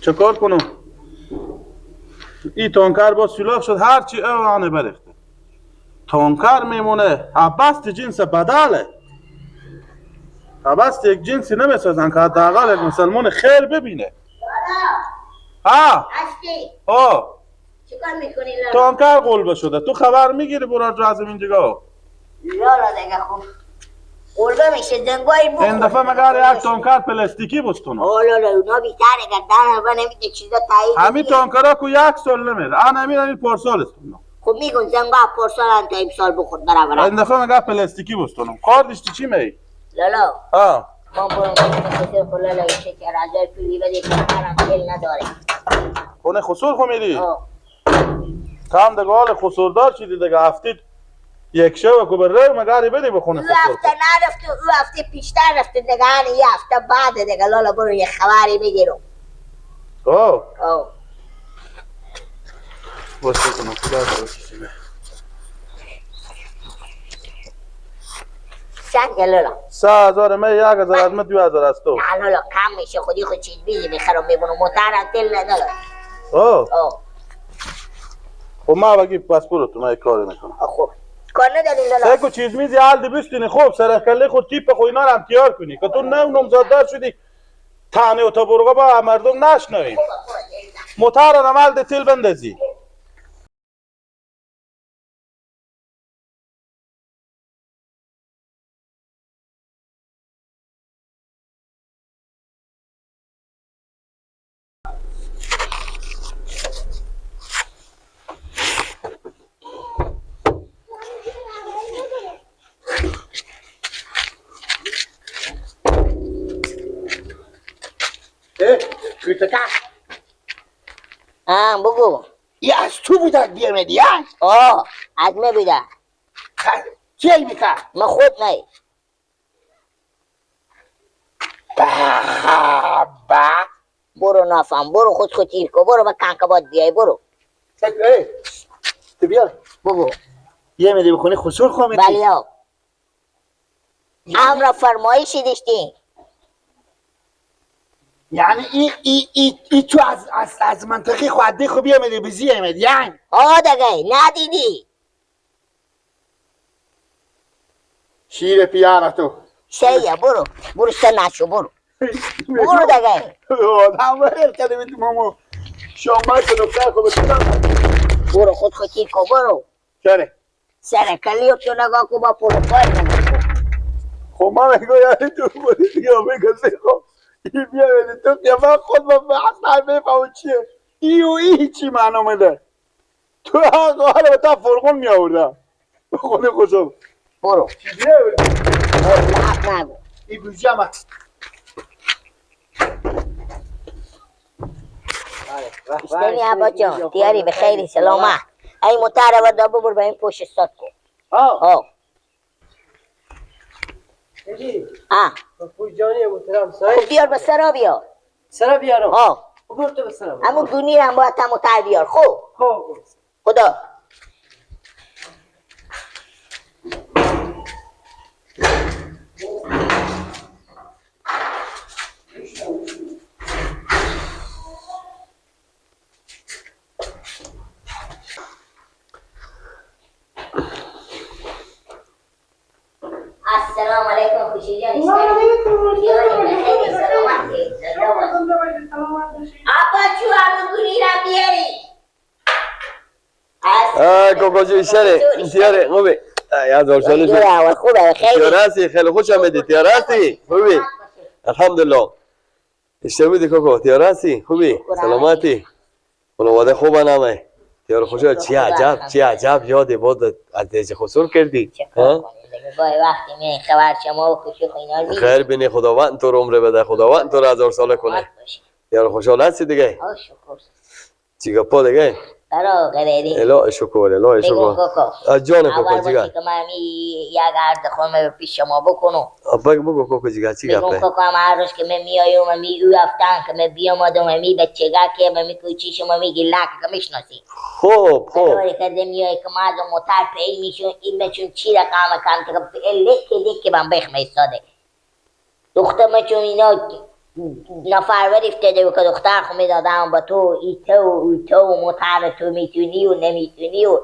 چه کار کنم؟ این تانکر با سلاح شد هرچی اوانه برخته. تانکر میمونه عبست جنس بداله. عبست یک جنسی نمیسازن که حداقل یک مسلمان خیر ببینه. هستی؟ چیکار میکنی لالا؟ تانکر قلبه شده. تو خبر میگیری برای از این جگا؟ لالا دیگه خوب قلبه میشه دنگایی بخور. این دفعه مگر یک تانکر پلاستیکی بستونم. لالا اونا بیتره که در نبا نمیده چیزا تایید. همین تانکرها که یک سال نمیره. همین پارسال استونم. خب میگن زنگا پارسال هم تا امسال بخور برابر. این دفعه مگر پلاستیکی بستونم. کاردش چی می؟ لالا ما برو خسر خلالا میشه که رجای پیلی بده که هرم دل نداره. خونه خسور خو میری؟ تا هم دیگه حال خسوردار شدی دیگه هفتید یک شو که بره مگری بدی به خونه خسور. او هفته نرفته او هفته پیشتر رفته دیگه یه هفته بعد دیگه لالا برو یه خبری بگیرم. باشه کنم خدا باشه. چند لالا؟ 3000 می 1000 از من 2000 از تو. نه لالا کم میشه خودی خود چیز بیزی بخرم میبونم موترم دل ندارم. خب ما بگی پاسپورت من کار میکنم. خب کار نداری لالا؟ سه چیز میزی حال دی بستینی خوب سرکله خود تیپ خو اینا رو امتیار کنی که تو نمزاددار شدی تانه و تبرگا با مردم نشنوی. موتر رو عمل ده تیل بندازی. Kırtıka. بگو. از تو بودن بیامدی از من بیده. چی علمی که؟ من خود نی. برو نافم برو خود تیر کو برو با کنکبات بیای برو. تو بیار بگو. بیامدی بخونه خسور خواهمدی؟ بله امر فرمایشی داشتی. یعنی ای تو از منطقه خواهده خوبی آمده بزی آمد یعنی؟ دگه ندیدی شیر پیاره تو شیه برو سه نشو برو دگه آدم برر کرده بیتو مامو شما کنو که خوب بسیدم برو خود تیر کو برو چره؟ سره کلیو تو نگاه کو با پروفایل نگاه خب ما میگو یعنی تو بودی یا بگذی خب ای بیامدی تو که من خود با بحث نمیفهم چیه ای چی معنا میده تو حالا به تا فرقون می آوردم خود خودم برو چیزیه لحب نگو ای بوجه همه اشتنی عبا جان تیاری به خیلی سلامت ای متعره ورده ببر به این پوش استاد کن بگی پوجانی محترم سایه بیار به سرا بیار سرا بیارم برو تو به سرا همون دونی هم باید هم متعر بیار خب خدا السلام علیکم خوشی جان آبا چو همون دونی را بیاری کوکوجوی سره تیاره خوبه یاد ساله خوبه خیلی تیاراستی خیلی خوش آمدی تیاراستی خوبی الحمدلله اشتباهی کوکو تیاراستی خوبی سلامتی خانواده خوبه نامه تیار خوشا چی عجب یاد بود از دیج خسور کردی ها وقتی می خبر شما و خوشی اینا خیر بینی خداوند تو عمر بده خداوند تو 1000 ساله کنه تیار خوشحال هستی دیگه شکر چی گپا دیگه برو غریبی الا شکر الا شکر از جان کوکو جیگر که من یک عرض خواهم پیش شما بکنم بگو کوکو جیگر چی گپه بگم کوکو هم هر روز که من میایم و می او هفتن که من بیام آدم و می بچگه که من می کوچی شما میگی لک که میشناسی خوب بلوری که میای که ما از موتر پی میشون این مچون چی رقم کم که لک که من بخم ایستاده دختر مچون اینا نفر افتاده و که دختر خو میدادم با تو ایتو و متر تو میتونی و نمیتونی و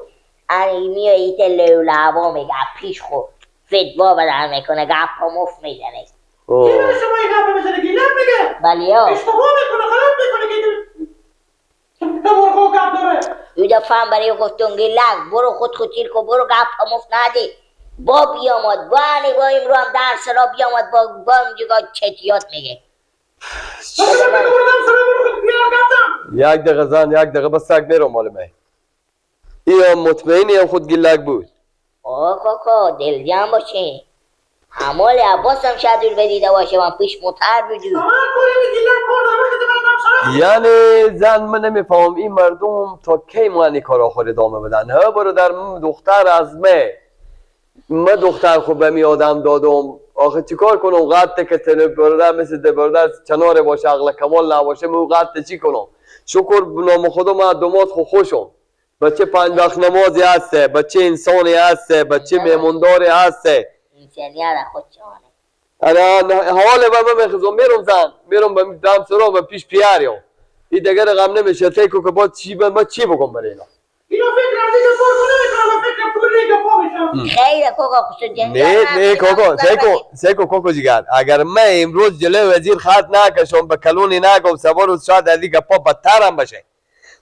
میای ایت لولعبا میگه پیش خو فتوا بدن میکنه گپ و مفت میزنه اوه. شما این گپ بزنه گیلم میگه بلی ها اشتباه میکنه غلط میکنه که برخو گپ داره یه دفعه هم برای گفتم گیلک برو خود تیر کو برو گپ و مفت نده با بیامد با امرو هم درس را بیامد با اینجا چتیات میگه یک دقیقه زن یک دقیقه بس سگ میرم مال من این مطمئنی هم خود گلک بود کاکا دل جمع باشه همال عباس هم شاید دور بدیده باشه من پیش متر بدو یعنی زن من نمیفهم این مردم تا کی معنی کار آخر ادامه بدن ها برادر من دختر از من دختر خوب به می آدم دادم آخه چیکار کنم قطع که تنه برادر مثل برادر چناره باشه عقل کمال نباشه من قطع چی کنم شکر نام خدا من دومات خوشم بچه 5 وقت نمازی هسته بچه انسانی هسته بچه میمونداری هسته انسانیت خود چانه حال به من میخزم میرم زن میرم به دم سرا و پیش پیاریم این دیگر غم نمیشه فکر که باید چی بگم برای اینا اینو فکر کرده که فرقو نمیکنه فکر پولی که پامیشم خیلی کاکا خود نه کاکا سیکو کاکا جگر اگر من امروز جلوی وزیر خط نکشم به کلونی نگم سوار روز شاید از دیگه پا بدتر هم بشه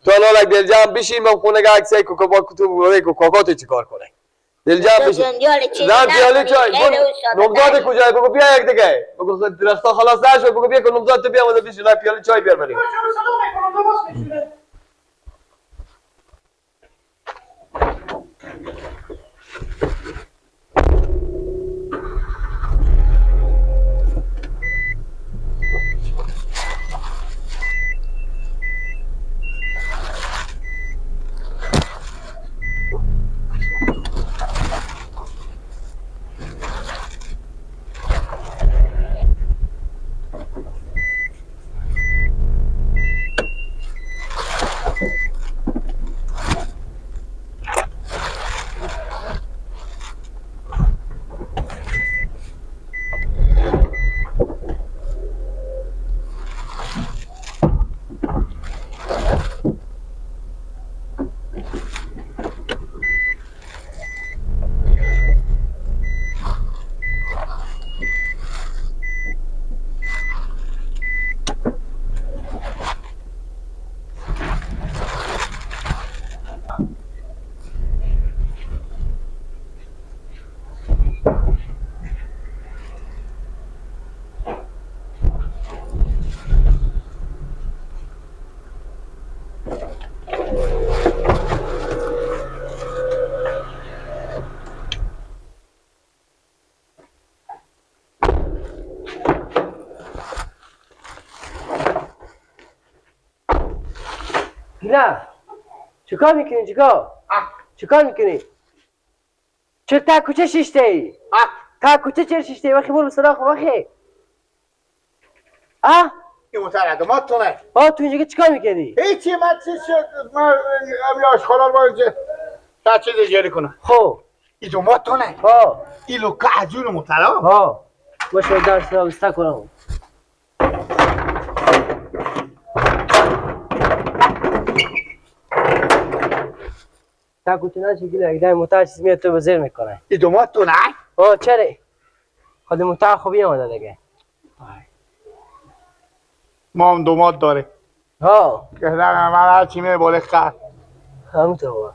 تو الان دل جمع بشین من خونه گه سیکو که با تو کاکا تو چی کار کنه دل جمع بشین زن پیالی چای نمزاد کجای بگو بیا یک دیگه بگو درختا خلاص نشد بگو بیا که نمزاد تو بیا مده بشین پیالی چای بیار بریم نه چیکار میکنی چیکار میکنی چرا تا کوچه شیشته ای تا کوچه چرا شیشته ای وقتی برو سراخ وقتی این متردمات تو نه تو اینجا چیکار میکنی هیچی من چی شد من آشخالار باید تا چیز جاری کنم خب این دومات تو نه این لکه عجون مترم باشه درس را بسته کنم تا کوچه نشی گیله اگه متر چیز میاد تو بزیر میکنه این دومات تو نه چرا خود متر خوبی آمده دیگه ما هم دومات داره که من هر چی میره باله خر همونطور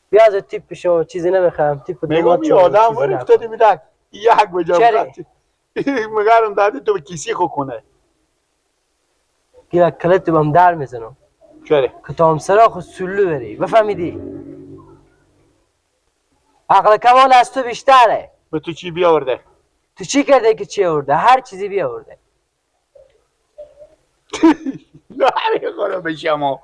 بیا از تیپ شو چیزی نمیخوام تیپ میگم یه آدم ور افتادی میدن یک بجا مگرم داده تو به کسی خو کنه گیره کلت تو بهم در میزنم چرا؟ که تو هم سراخ و سلو بری بفهمیدی عقل کمال از تو بیشتره به تو چی بیاورده؟ تو چی کرده که چی آورده؟ هر چیزی بیاورده نمیخوره به شما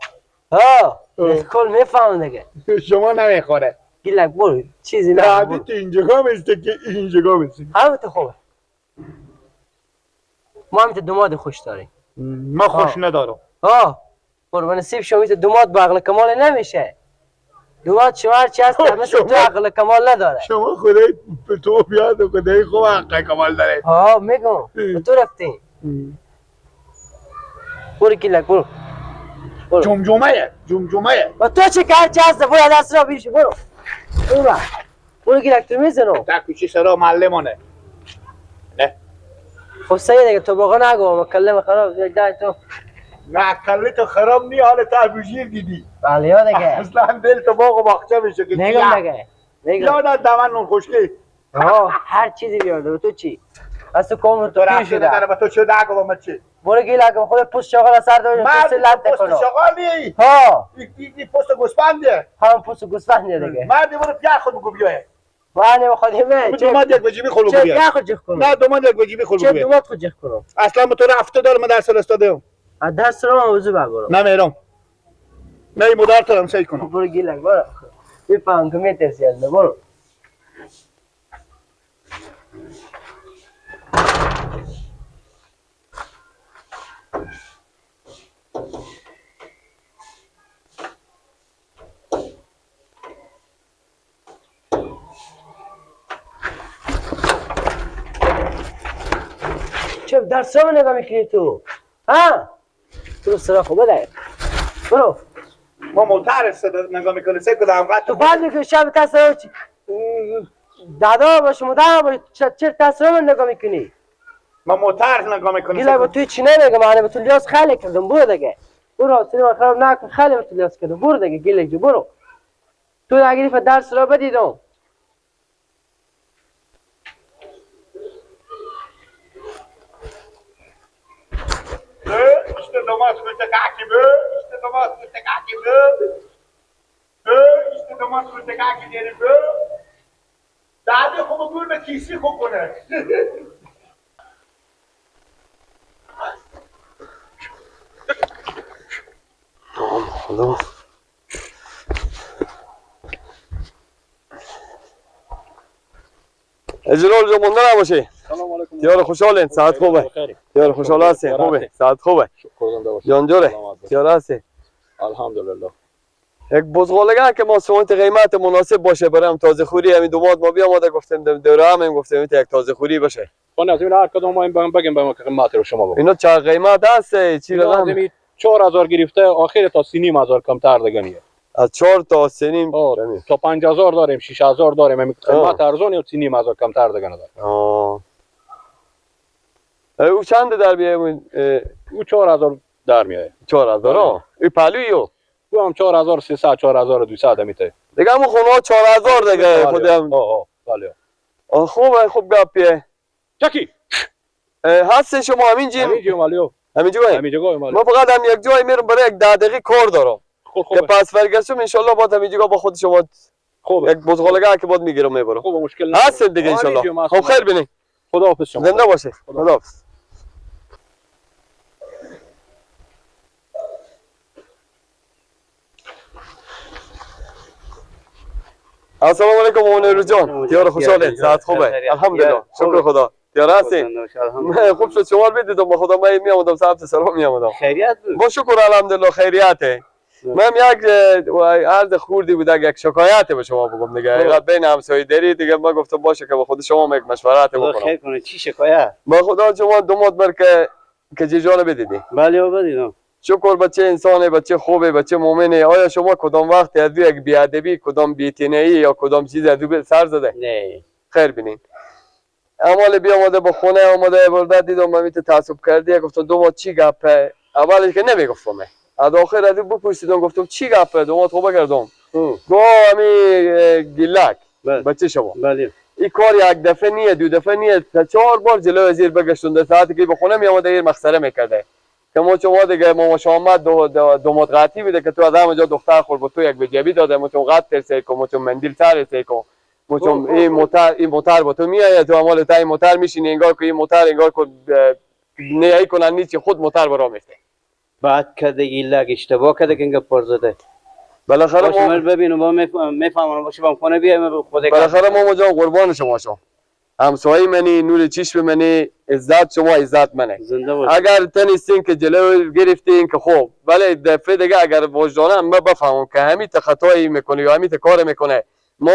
کل میفهم دیگه شما نمیخوره گیلک برو چیزی نه تو اینجا میسته که اینجا میسته همه تو خوبه ما هم تو دوماد خوش داریم من خوش ندارم برو به نصیب شما تو دوماد با عقل کمال نمیشه دوماد شما هرچی هست مثل تو عقل کمال نداره شما خدای تو بیاد و خدای خوب عقل کمال داره میگم به تو رفتیم برو گیلک برو. جمجمه و تو چه کار چه هست؟ برو دست را بیش برو. برو گیلک تو میزنو. تا کوچی سرا معلمانه. نه خب سعی دیگه تو بگو نگو مکلم خراب یک دای تو. نه کلی تو خراب نی حال تا بوجیر دیدی. بله یا دیگه. اصلا دل تو باغ و باغچه میشه که میگم دیگه. میگم. یادت دامن نون خشکی. هر چیزی بیارده تو چی؟ از تو کام تو تو پیر رفته شده. داره به تو شده اگه با من چی؟ برو گیلک خود پوست شغال سر داری پوست لنت پست کنو. شغالی. ها این پست گوسفنده. هم پوست گوسفندیه دیگه. مردی برو پیار خود بگو بیاه. وانه خودمه. دومات یک بجیبی خلو چه بیاه. خود جخ کنم. نه دومات یک بجیبی خلو چه بیاه. دومات خود جخ کنم. اصلا به تو رفته داره من درس استادم. از دست رو موضوع بگو. نه میرم. نه مدار ترم سعی کنم. برو گیلک برو. میفهم که میترسی از برو. چه درس رو نگاه میکنی تو؟ ها؟ تو سرا خوبه ده. برو. ما موتر نگاه میکنه سه کدام قطع تو بعد میکنی شب تصرف چی؟ دادا باشه مدام باشه چه تصرف من نگاه میکنی؟ ما موتر نگاه میکنه گیلک با توی چی نمیگم من به تو لیاس خیلی کردم برو دیگه. برو سینما خراب نکن خیلی به تو لیاس کردم برو دیگه گیلک جو برو. تو اگری پر درس را بدیدم. İşte domates kötü kakibi, işte domates kötü kakibi, işte domates kötü kakibi. Daha خوب گور به کیسی خوب کنه. خدا اجلال جو مونده نباشی. سلام علیکم. دیار خوشحالین ساعت خوبه. دیار خوشحال هستین خوبه ساعت خوبه. جان جوره دیار هستی. الحمدلله. یک بزغالگه که ما سوانت قیمت مناسب باشه برای هم تازه خوری همین دومات ما بیاماده گفتیم دوره هم گفتیم یک تازه خوری باشه. خونه از این هر کدوم ما این بگیم به ما که قیمت رو شما بگو. اینا چه قیمت هست چی رقم؟ 4000 گرفته آخر تا 3500 کمتر دیگه نیه. از 4 تا 3 تا 5000 داریم 6000 داریم همین قیمت ارزون یا 3500 کمتر دیگه نداره. او چند در بیه او 4000 در میاد. 4000 این پلویو او هم 4300 4200 میته. دیگه همون خونه 4000 دیگه خودم. بله. خوبه خوب گپیه. چکی هستین شما همین جیم؟ همین جیم والیو. همین جوی؟ همین جای مال. ما فقط هم یک جای میرم برای یک 10 دقیقه کار دارم. که پس فرگشتم ان شاء الله بعد همین جگه با خود شما خوبه. یک بزغالگه که بعد میگیرم میبرم. خوبه مشکل نداره. هستین دیگه ان شاء الله. خب خیر بینین. خداحافظ شما. زنده باشید. خداحافظ. السلام علیکم مونیر جان. دیار خوشحالین ساعت خوبه الحمدلله شکر خدا. دیار هستین؟ خوب شد شما رو دیدم با خدا من میامدم ساعت سلام میامدم. خیریت بود. با شکر الحمدلله خیریته. من یک عرض خوردی بود یک شکایت به شما بگم دیگه بین همسایه داری دیگه من گفتم باشه که با خود شما یک مشورت بکنم. خیر کنه چی شکایت؟ با خدا شما دومات بر که جیجان بدیدی. بله بدیدم. شکر بچه انسانه بچه خوبه بچه مومنه. آیا شما کدام وقت از یک بیادبی کدام بی‌اعتنایی یا کدام چیز از او سر زده؟ نه. خیر بینین. اول بیامده با خونه آمده برده دیدم من میت تعصب کردی گفتم دومات چی گپه؟ اولش که نمیگفتم. از آخر از او بپرسیدم گفتم چی گپه؟ دومات خوبه کردم. گو همی گیلک بچه شما. بله. این کار یک دفعه نیه دو دفعه نیه 4 بار جلو وزیر بگشتونده ساعتی که به خونه میامده این مسخره میکرده که ما شما دیگه ما شامت دو مدغاتی بوده که تو از همه جا دختر خور با تو یک بجبی داده ما چون قط ترسه کن ما چون مندیل ترسه کن ما چون این موتر با تو میآید تو عمال تا این موتر میشینی انگار که این موتر انگار که نیایی کنن نیست خود موتر برا میفته. بعد کده گیلک اشتباه کده که اینگه پرزده. بالاخره ما ببینم با میفهمم باشه با خونه بیایم خود. بالاخره ما جان قربان شما شو. همسایه منی نور چشم منی عزت شما عزت منه. زنده باش. اگر تنیستین که جلو گرفتین که خوب ولی دفعه دیگه اگر وجدانه من بفهمم که همین خطایی میکنه یا همین کار میکنه ما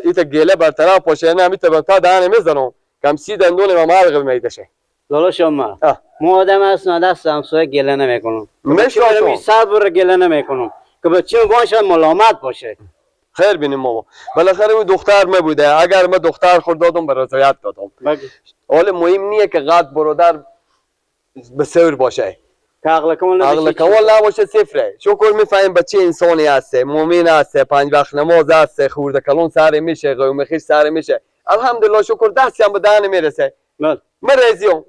ایت گله برطرف باشه نه همین تا دهن میزنم کم 30 دندون ما مرغ میدشه داداش ما آه. ما آدم هستم دست همسایه گله نمیکنم میشناسم. صد بار گله نمیکنم که بچه باشه ملامت باشه. خیر بینیم ماما بالاخره او دختر ما بوده اگر ما دختر خود دادم به رضایت دادم حال مهم نیه که قد برادر بسیار باشه که عقل کمال عقل کمال نباشه صفره شکر میفهمیم بچه انسانی هسته مؤمن هسته 5 وقت نماز هسته خورده کلون سر میشه قوم خیش سر میشه الحمدلله شکر دستی هم به دهن میرسه من راضیم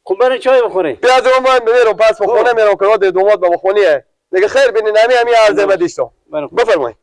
خب برای چای بخوری پیاز رو ما میرم پس بخونه میرم که دومات به بخونیه دیگه خیر بینین همین عرضه بدیشتم بفرمایید